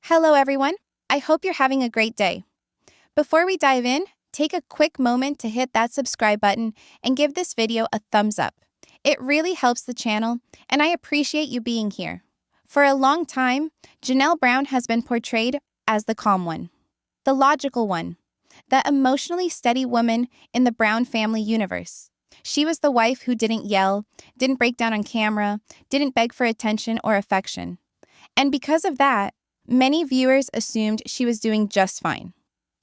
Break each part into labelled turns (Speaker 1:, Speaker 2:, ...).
Speaker 1: Hello, everyone. I hope you're having a great day. Before we dive in, take a quick moment to hit that subscribe button and give this video a thumbs up. It really helps the channel, and I appreciate you being here. For a long time, Janelle Brown has been portrayed as the calm one, the logical one, the emotionally steady woman in the Brown family universe. She was the wife who didn't yell, didn't break down on camera, didn't beg for attention or affection. And because of that, many viewers assumed she was doing just fine,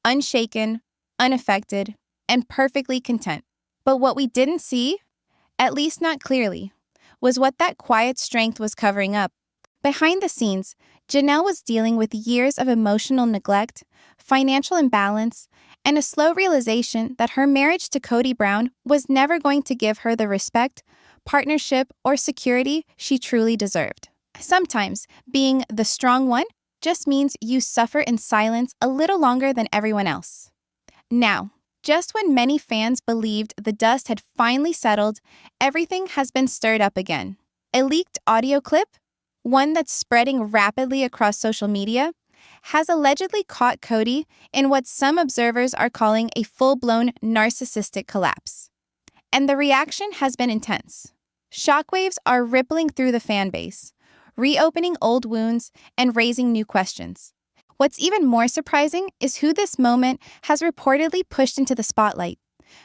Speaker 1: unshaken, unaffected, and perfectly content. But what we didn't see, at least not clearly, was what that quiet strength was covering up. Behind the scenes, Janelle was dealing with years of emotional neglect, financial imbalance, and a slow realization that her marriage to Kody Brown was never going to give her the respect, partnership, or security she truly deserved. Sometimes, being the strong one just means you suffer in silence a little longer than everyone else. Now, just when many fans believed the dust had finally settled, everything has been stirred up again. A leaked audio clip, one that's spreading rapidly across social media, has allegedly caught Kody in what some observers are calling a full-blown narcissistic collapse. And the reaction has been intense. Shockwaves are rippling through the fan base, reopening old wounds and raising new questions. What's even more surprising is who this moment has reportedly pushed into the spotlight.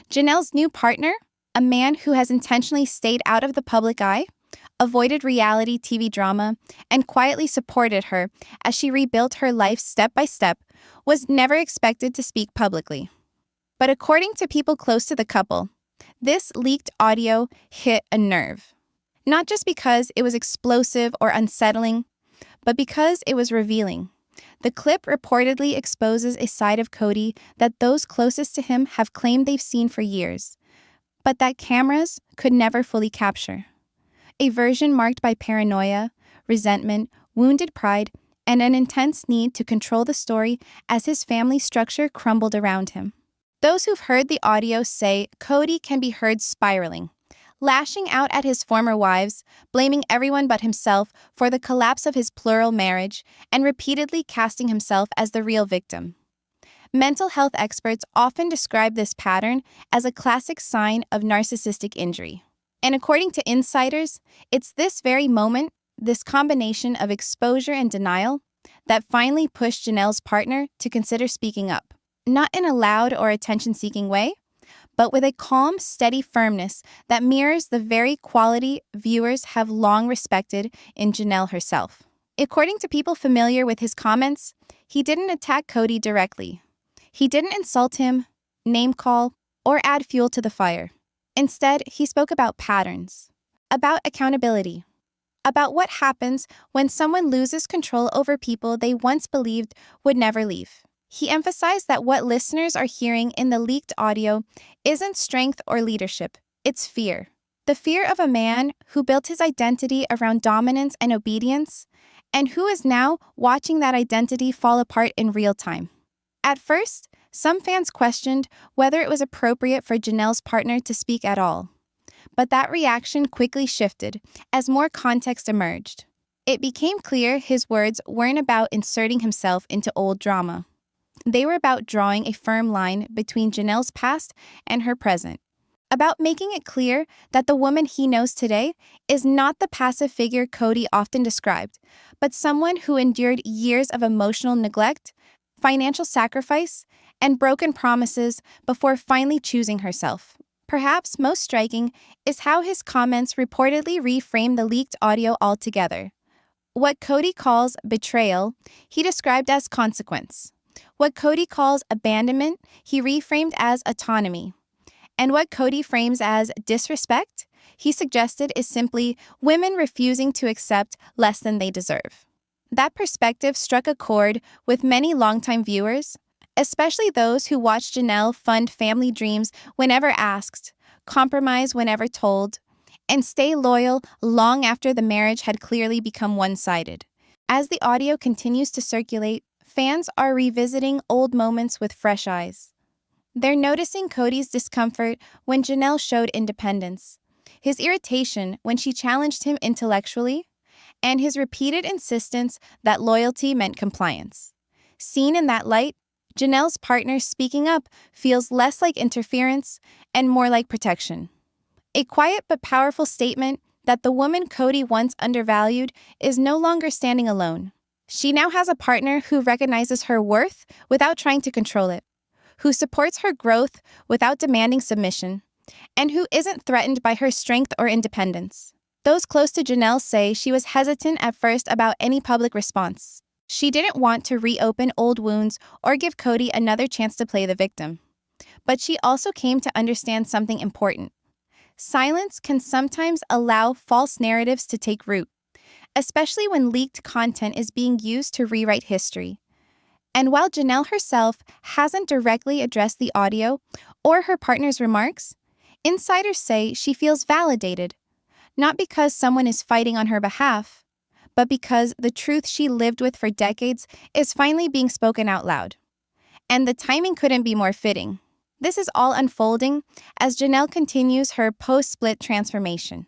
Speaker 1: Janelle's new partner, a man who has intentionally stayed out of the public eye, avoided reality TV drama, and quietly supported her as she rebuilt her life step by step, was never expected to speak publicly. But according to people close to the couple, this leaked audio hit a nerve. Not just because it was explosive or unsettling, but because it was revealing. The clip reportedly exposes a side of Kody that those closest to him have claimed they've seen for years, but that cameras could never fully capture. A version marked by paranoia, resentment, wounded pride, and an intense need to control the story as his family structure crumbled around him. Those who've heard the audio say Kody can be heard spiraling, lashing out at his former wives, blaming everyone but himself for the collapse of his plural marriage, and repeatedly casting himself as the real victim. Mental health experts often describe this pattern as a classic sign of narcissistic injury. And according to insiders, it's this very moment, this combination of exposure and denial, that finally pushed Janelle's partner to consider speaking up. Not in a loud or attention-seeking way, but with a calm, steady firmness that mirrors the very quality viewers have long respected in Janelle herself. According to people familiar with his comments, he didn't attack Kody directly. He didn't insult him, name-call, or add fuel to the fire. Instead, he spoke about patterns, about accountability, about what happens when someone loses control over people they once believed would never leave. He emphasized that what listeners are hearing in the leaked audio isn't strength or leadership, it's fear. The fear of a man who built his identity around dominance and obedience, and who is now watching that identity fall apart in real time. At first, some fans questioned whether it was appropriate for Janelle's partner to speak at all. But that reaction quickly shifted as more context emerged. It became clear his words weren't about inserting himself into old drama. They were about drawing a firm line between Janelle's past and her present, about making it clear that the woman he knows today is not the passive figure Kody often described, but someone who endured years of emotional neglect, financial sacrifice, and broken promises before finally choosing herself. Perhaps most striking is how his comments reportedly reframed the leaked audio altogether. What Kody calls betrayal, he described as consequence. What Kody calls abandonment, he reframed as autonomy. And what Kody frames as disrespect, he suggested is simply women refusing to accept less than they deserve. That perspective struck a chord with many longtime viewers, especially those who watched Janelle fund family dreams whenever asked, compromise whenever told, and stay loyal long after the marriage had clearly become one-sided. As the audio continues to circulate, fans are revisiting old moments with fresh eyes. They're noticing Kody's discomfort when Janelle showed independence, his irritation when she challenged him intellectually, and his repeated insistence that loyalty meant compliance. Seen in that light, Janelle's partner speaking up feels less like interference and more like protection. A quiet but powerful statement that the woman Kody once undervalued is no longer standing alone. She now has a partner who recognizes her worth without trying to control it, who supports her growth without demanding submission, and who isn't threatened by her strength or independence. Those close to Janelle say she was hesitant at first about any public response. She didn't want to reopen old wounds or give Kody another chance to play the victim. But she also came to understand something important. Silence can sometimes allow false narratives to take root, especially when leaked content is being used to rewrite history. And while Janelle herself hasn't directly addressed the audio or her partner's remarks, insiders say she feels validated, not because someone is fighting on her behalf, but because the truth she lived with for decades is finally being spoken out loud. And the timing couldn't be more fitting. This is all unfolding as Janelle continues her post-split transformation,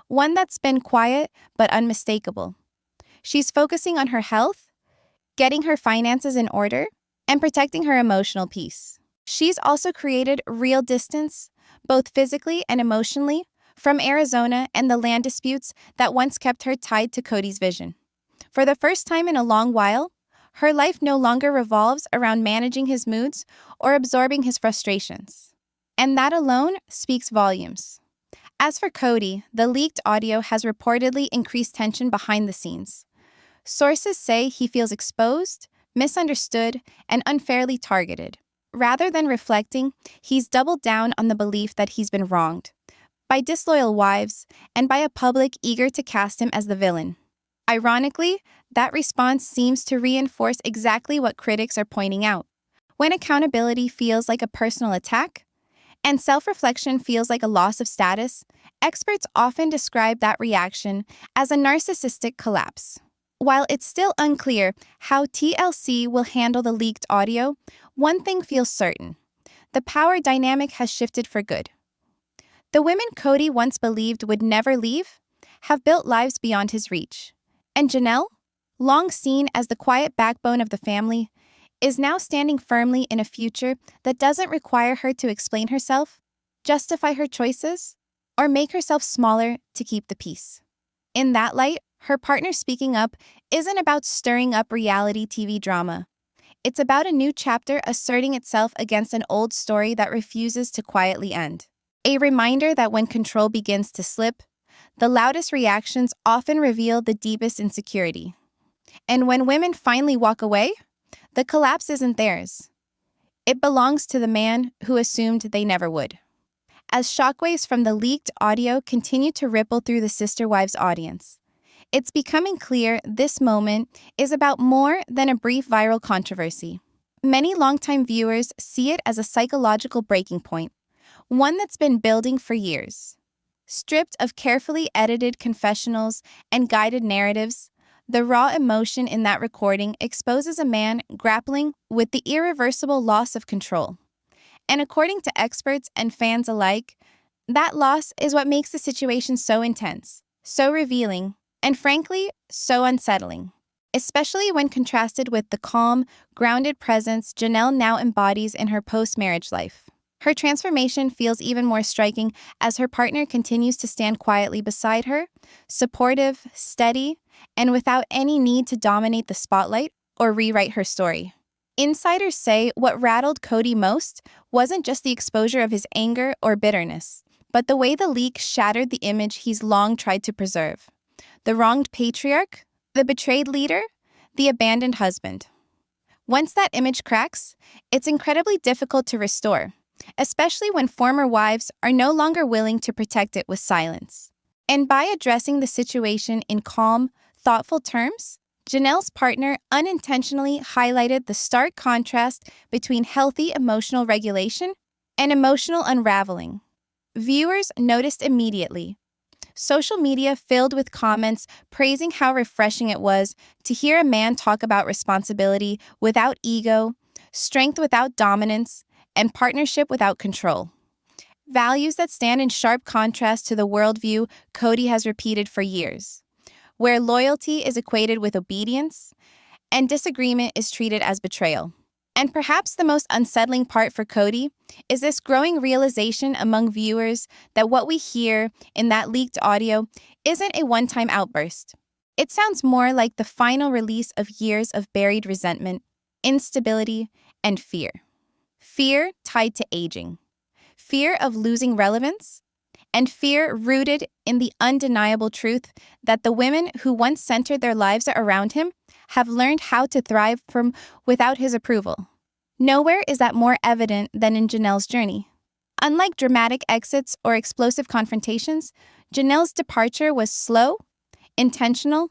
Speaker 1: one that's been quiet but unmistakable. She's focusing on her health, getting her finances in order, and protecting her emotional peace. She's also created real distance, both physically and emotionally, from Arizona and the land disputes that once kept her tied to Kody's vision. For the first time in a long while, her life no longer revolves around managing his moods or absorbing his frustrations. And that alone speaks volumes. As for Kody, the leaked audio has reportedly increased tension behind the scenes. Sources say he feels exposed, misunderstood, and unfairly targeted. Rather than reflecting, he's doubled down on the belief that he's been wronged by disloyal wives and by a public eager to cast him as the villain. Ironically, that response seems to reinforce exactly what critics are pointing out. When accountability feels like a personal attack, and self-reflection feels like a loss of status, experts often describe that reaction as a narcissistic collapse. While it's still unclear how TLC will handle the leaked audio, one thing feels certain. The power dynamic has shifted for good. The women Kody once believed would never leave have built lives beyond his reach. And Janelle, long seen as the quiet backbone of the family, is now standing firmly in a future that doesn't require her to explain herself, justify her choices, or make herself smaller to keep the peace. In that light, her partner speaking up isn't about stirring up reality TV drama. It's about a new chapter asserting itself against an old story that refuses to quietly end. A reminder that when control begins to slip, the loudest reactions often reveal the deepest insecurity. And when women finally walk away, the collapse isn't theirs. It belongs to the man who assumed they never would. As shockwaves from the leaked audio continue to ripple through the Sister Wives audience, it's becoming clear this moment is about more than a brief viral controversy. Many longtime viewers see it as a psychological breaking point, one that's been building for years. Stripped of carefully edited confessionals and guided narratives, the raw emotion in that recording exposes a man grappling with the irreversible loss of control. And according to experts and fans alike, that loss is what makes the situation so intense, so revealing, and frankly, so unsettling. Especially when contrasted with the calm, grounded presence Janelle now embodies in her post-marriage life. Her transformation feels even more striking as her partner continues to stand quietly beside her, supportive, steady, and without any need to dominate the spotlight or rewrite her story. Insiders say what rattled Kody most wasn't just the exposure of his anger or bitterness, but the way the leak shattered the image he's long tried to preserve. The wronged patriarch, the betrayed leader, the abandoned husband. Once that image cracks, it's incredibly difficult to restore, especially when former wives are no longer willing to protect it with silence. And by addressing the situation in calm, thoughtful terms, Janelle's partner unintentionally highlighted the stark contrast between healthy emotional regulation and emotional unraveling. Viewers noticed immediately. Social media filled with comments praising how refreshing it was to hear a man talk about responsibility without ego, strength without dominance, and partnership without control. Values that stand in sharp contrast to the worldview Kody has repeated for years. where loyalty is equated with obedience and disagreement is treated as betrayal. And perhaps the most unsettling part for Kody is this growing realization among viewers that what we hear in that leaked audio isn't a one-time outburst. It sounds more like the final release of years of buried resentment, instability, and fear. Fear tied to aging, fear of losing relevance, and fear rooted in the undeniable truth that the women who once centered their lives around him have learned how to thrive from without his approval. Nowhere is that more evident than in Janelle's journey. Unlike dramatic exits or explosive confrontations, Janelle's departure was slow, intentional,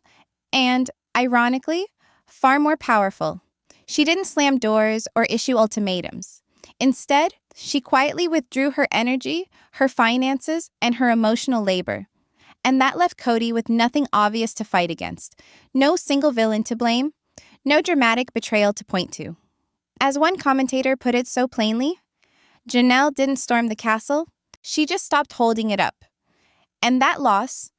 Speaker 1: and, ironically, far more powerful. She didn't slam doors or issue ultimatums. Instead, she quietly withdrew her energy, her finances, and her emotional labor. And that left Kody with nothing obvious to fight against, no single villain to blame, no dramatic betrayal to point to. As one commentator put it so plainly, Janelle didn't storm the castle, she just stopped holding it up. And that loss,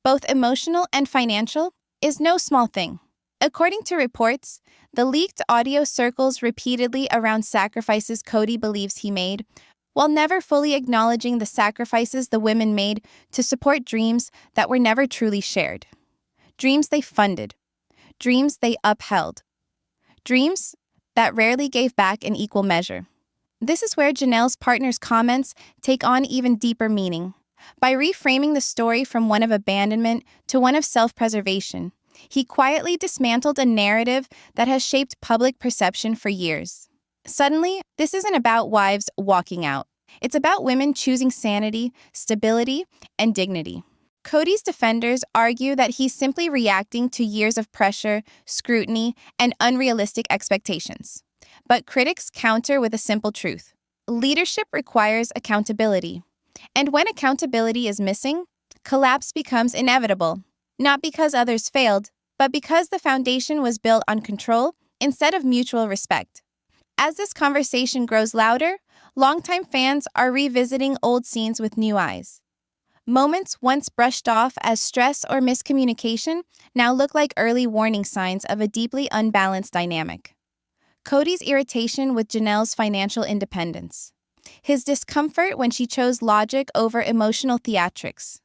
Speaker 1: both emotional and financial, is no small thing. According to reports, the leaked audio circles repeatedly around sacrifices Kody believes he made, while never fully acknowledging the sacrifices the women made to support dreams that were never truly shared. Dreams they funded. Dreams they upheld. Dreams that rarely gave back in equal measure. This is where Janelle's partner's comments take on even deeper meaning. By reframing the story from one of abandonment to one of self-preservation, he quietly dismantled a narrative that has shaped public perception for years. Suddenly, this isn't about wives walking out. It's about women choosing sanity, stability, and dignity. Kody's defenders argue that he's simply reacting to years of pressure, scrutiny, and unrealistic expectations. But critics counter with a simple truth. Leadership requires accountability. And when accountability is missing, collapse becomes inevitable. Not because others failed, but because the foundation was built on control instead of mutual respect. As this conversation grows louder, longtime fans are revisiting old scenes with new eyes. Moments once brushed off as stress or miscommunication now look like early warning signs of a deeply unbalanced dynamic. Kody's irritation with Janelle's financial independence. His discomfort when she chose logic over emotional theatrics.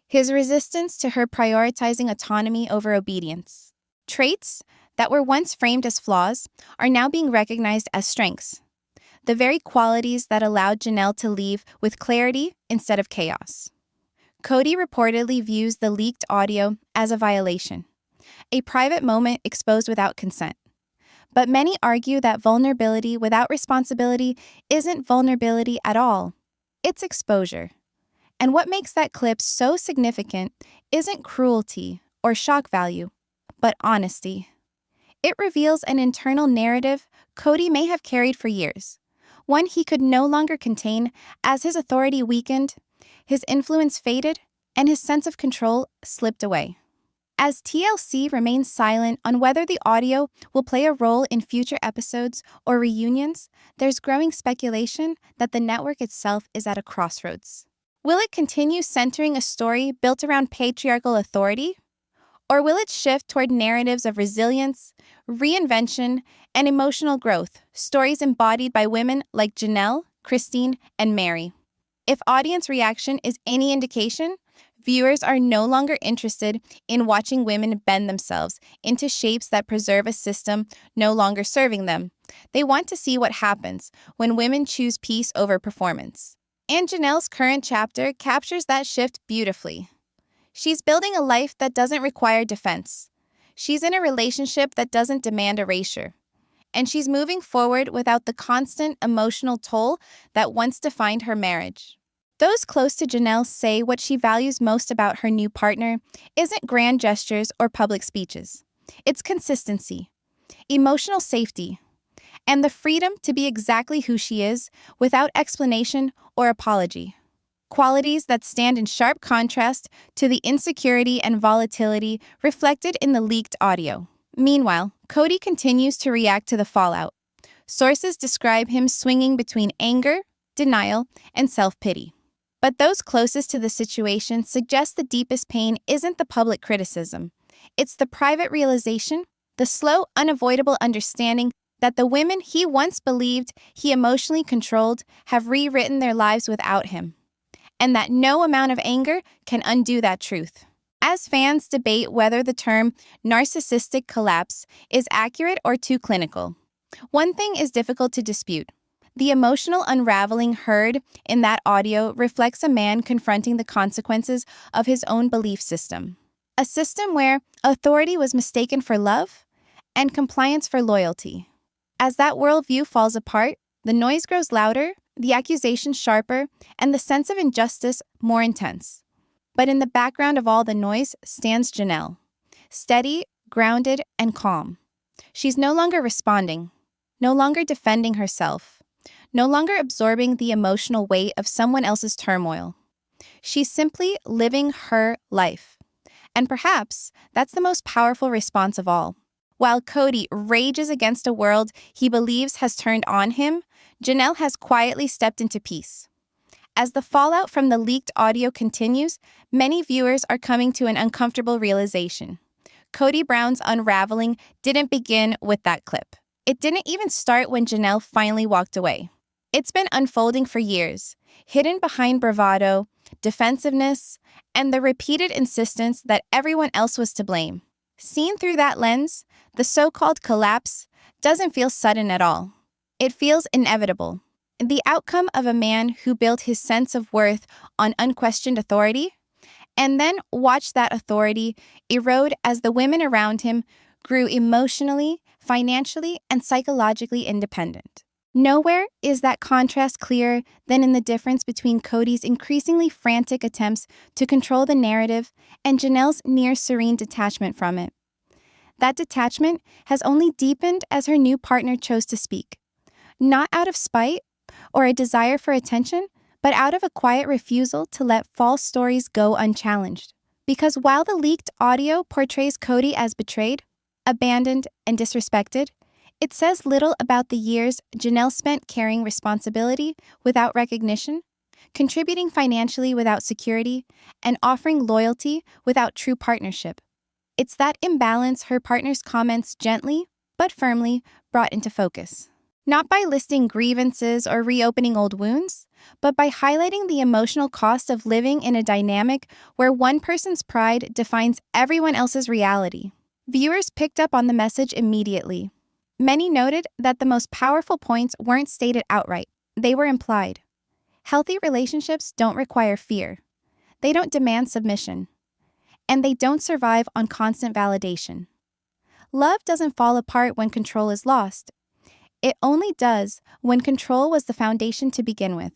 Speaker 1: His resistance to her prioritizing autonomy over obedience. Traits that were once framed as flaws are now being recognized as strengths. The very qualities that allowed Janelle to leave with clarity instead of chaos. Kody reportedly views the leaked audio as a violation, a private moment exposed without consent. But many argue that vulnerability without responsibility isn't vulnerability at all. It's exposure. And what makes that clip so significant isn't cruelty or shock value, but honesty. It reveals an internal narrative Kody may have carried for years, one he could no longer contain as his authority weakened, his influence faded, and his sense of control slipped away. As TLC remains silent on whether the audio will play a role in future episodes or reunions, there's growing speculation that the network itself is at a crossroads. Will it continue centering a story built around patriarchal authority? Or will it shift toward narratives of resilience, reinvention, and emotional growth, stories embodied by women like Janelle, Christine, and Meri? If audience reaction is any indication, viewers are no longer interested in watching women bend themselves into shapes that preserve a system no longer serving them. They want to see what happens when women choose peace over performance. And Janelle's current chapter captures that shift beautifully. She's building a life that doesn't require defense. She's in a relationship that doesn't demand erasure. And she's moving forward without the constant emotional toll that once defined her marriage. Those close to Janelle say what she values most about her new partner isn't grand gestures or public speeches. It's consistency, emotional safety, and the freedom to be exactly who she is without explanation or apology. Qualities that stand in sharp contrast to the insecurity and volatility reflected in the leaked audio. Meanwhile, Kody continues to react to the fallout. Sources describe him swinging between anger, denial, and self-pity. But those closest to the situation suggest the deepest pain isn't the public criticism. It's the private realization, the slow, unavoidable understanding that the women he once believed he emotionally controlled have rewritten their lives without him, and that no amount of anger can undo that truth. As fans debate whether the term narcissistic collapse is accurate or too clinical, one thing is difficult to dispute. The emotional unraveling heard in that audio reflects a man confronting the consequences of his own belief system. A system where authority was mistaken for love and compliance for loyalty. As that worldview falls apart, the noise grows louder, the accusations sharper, and the sense of injustice more intense. But in the background of all the noise stands Janelle, steady, grounded, and calm. She's no longer responding, no longer defending herself, no longer absorbing the emotional weight of someone else's turmoil. She's simply living her life. And perhaps that's the most powerful response of all. While Kody rages against a world he believes has turned on him, Janelle has quietly stepped into peace. As the fallout from the leaked audio continues, many viewers are coming to an uncomfortable realization. Kody Brown's unraveling didn't begin with that clip. It didn't even start when Janelle finally walked away. It's been unfolding for years, hidden behind bravado, defensiveness, and the repeated insistence that everyone else was to blame. Seen through that lens, the so-called collapse doesn't feel sudden at all. It feels inevitable. The outcome of a man who built his sense of worth on unquestioned authority, and then watched that authority erode as the women around him grew emotionally, financially, and psychologically independent. Nowhere is that contrast clearer than in the difference between Kody's increasingly frantic attempts to control the narrative and Janelle's near-serene detachment from it. That detachment has only deepened as her new partner chose to speak, not out of spite or a desire for attention, but out of a quiet refusal to let false stories go unchallenged. Because while the leaked audio portrays Kody as betrayed, abandoned, and disrespected, it says little about the years Janelle spent carrying responsibility without recognition, contributing financially without security, and offering loyalty without true partnership. It's that imbalance her partner's comments gently, but firmly, brought into focus. Not by listing grievances or reopening old wounds, but by highlighting the emotional cost of living in a dynamic where one person's pride defines everyone else's reality. Viewers picked up on the message immediately. Many noted that the most powerful points weren't stated outright, they were implied. Healthy relationships don't require fear. They don't demand submission. And they don't survive on constant validation. Love doesn't fall apart when control is lost. It only does when control was the foundation to begin with.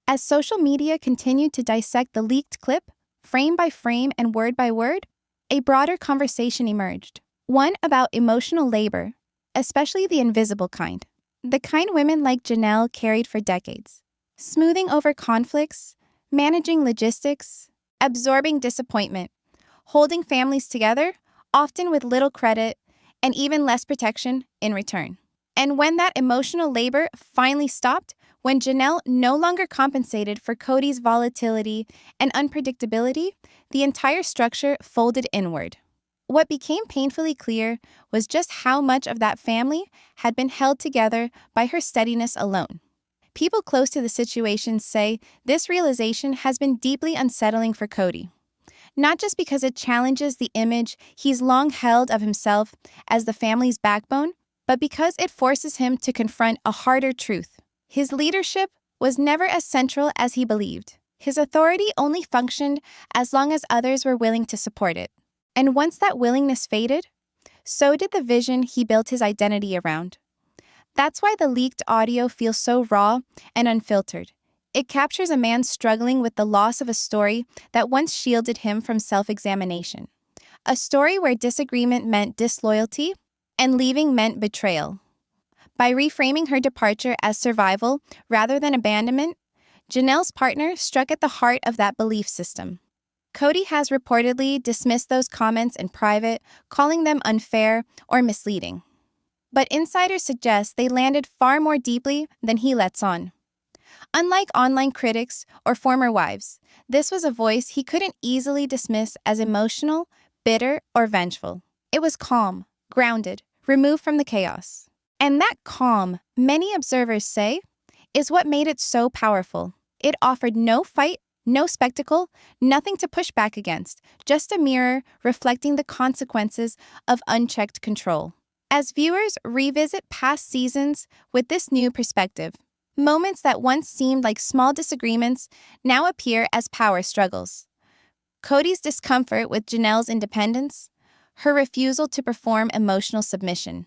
Speaker 1: As social media continued to dissect the leaked clip, frame by frame and word by word, a broader conversation emerged. One about emotional labor, especially the invisible kind. The kind women like Janelle carried for decades. Smoothing over conflicts, managing logistics, absorbing disappointment, holding families together, often with little credit and even less protection in return. And when that emotional labor finally stopped, when Janelle no longer compensated for Kody's volatility and unpredictability, the entire structure folded inward. What became painfully clear was just how much of that family had been held together by her steadiness alone. People close to the situation say this realization has been deeply unsettling for Kody. Not just because it challenges the image he's long held of himself as the family's backbone, but because it forces him to confront a harder truth. His leadership was never as central as he believed. His authority only functioned as long as others were willing to support it. And once that willingness faded, so did the vision he built his identity around. That's why the leaked audio feels so raw and unfiltered. It captures a man struggling with the loss of a story that once shielded him from self-examination. A story where disagreement meant disloyalty and leaving meant betrayal. By reframing her departure as survival rather than abandonment, Janelle's partner struck at the heart of that belief system. Kody has reportedly dismissed those comments in private, calling them unfair or misleading. But insiders suggest they landed far more deeply than he lets on. Unlike online critics or former wives, this was a voice he couldn't easily dismiss as emotional, bitter, or vengeful. It was calm, grounded, removed from the chaos. And that calm, many observers say, is what made it so powerful. It offered no fight, no spectacle, nothing to push back against, just a mirror reflecting the consequences of unchecked control. As viewers revisit past seasons with this new perspective, moments that once seemed like small disagreements now appear as power struggles. Kody's discomfort with Janelle's independence, her refusal to perform emotional submission,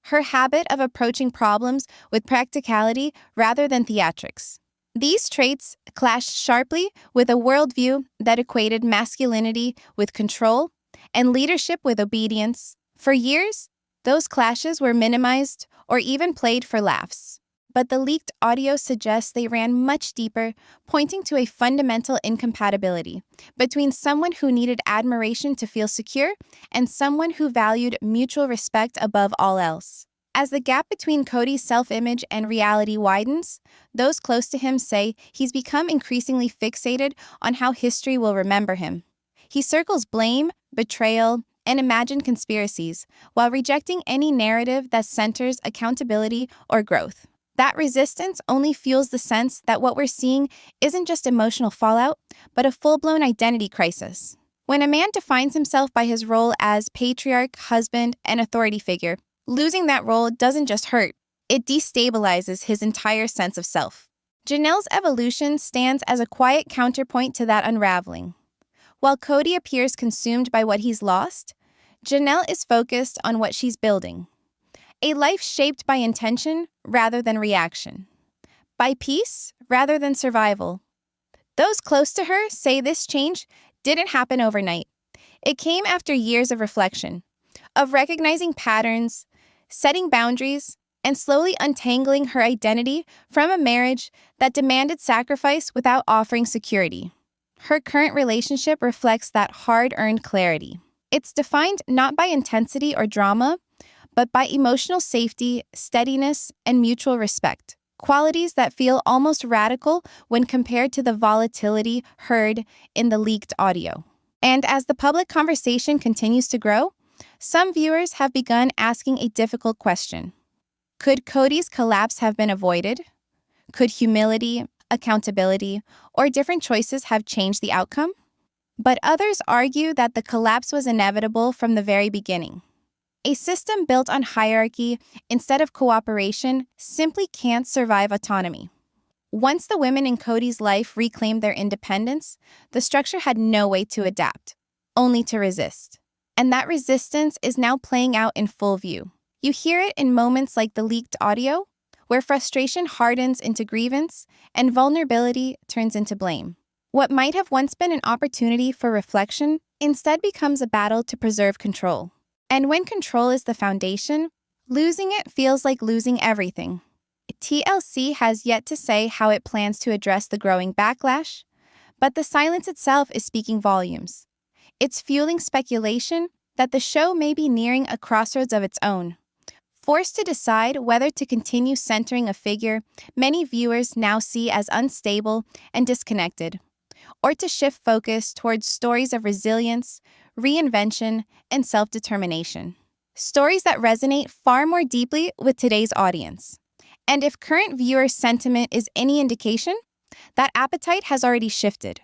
Speaker 1: her habit of approaching problems with practicality rather than theatrics. These traits clashed sharply with a worldview that equated masculinity with control and leadership with obedience. For years, those clashes were minimized or even played for laughs. But the leaked audio suggests they ran much deeper, pointing to a fundamental incompatibility between someone who needed admiration to feel secure and someone who valued mutual respect above all else. As the gap between Kody's self-image and reality widens, those close to him say he's become increasingly fixated on how history will remember him. He circles blame, betrayal, and imagined conspiracies while rejecting any narrative that centers accountability or growth. That resistance only fuels the sense that what we're seeing isn't just emotional fallout, but a full-blown identity crisis. When a man defines himself by his role as patriarch, husband, and authority figure, losing that role doesn't just hurt, it destabilizes his entire sense of self. Janelle's evolution stands as a quiet counterpoint to that unraveling. While Kody appears consumed by what he's lost, Janelle is focused on what she's building. A life shaped by intention rather than reaction, by peace rather than survival. Those close to her say this change didn't happen overnight. It came after years of reflection, of recognizing patterns, setting boundaries, and slowly untangling her identity from a marriage that demanded sacrifice without offering security. Her current relationship reflects that hard-earned clarity. It's defined not by intensity or drama, but by emotional safety, steadiness, and mutual respect, qualities that feel almost radical when compared to the volatility heard in the leaked audio. And as the public conversation continues to grow, some viewers have begun asking a difficult question. Could Kody's collapse have been avoided? Could humility, accountability, or different choices have changed the outcome? But others argue that the collapse was inevitable from the very beginning. A system built on hierarchy instead of cooperation simply can't survive autonomy. Once the women in Kody's life reclaimed their independence, the structure had no way to adapt, only to resist. And that resistance is now playing out in full view. You hear it in moments like the leaked audio, where frustration hardens into grievance and vulnerability turns into blame. What might have once been an opportunity for reflection instead becomes a battle to preserve control. And when control is the foundation, losing it feels like losing everything. TLC has yet to say how it plans to address the growing backlash, but the silence itself is speaking volumes. It's fueling speculation that the show may be nearing a crossroads of its own. Forced to decide whether to continue centering a figure many viewers now see as unstable and disconnected, or to shift focus towards stories of resilience, reinvention, and self-determination. Stories that resonate far more deeply with today's audience. And if current viewer sentiment is any indication, that appetite has already shifted.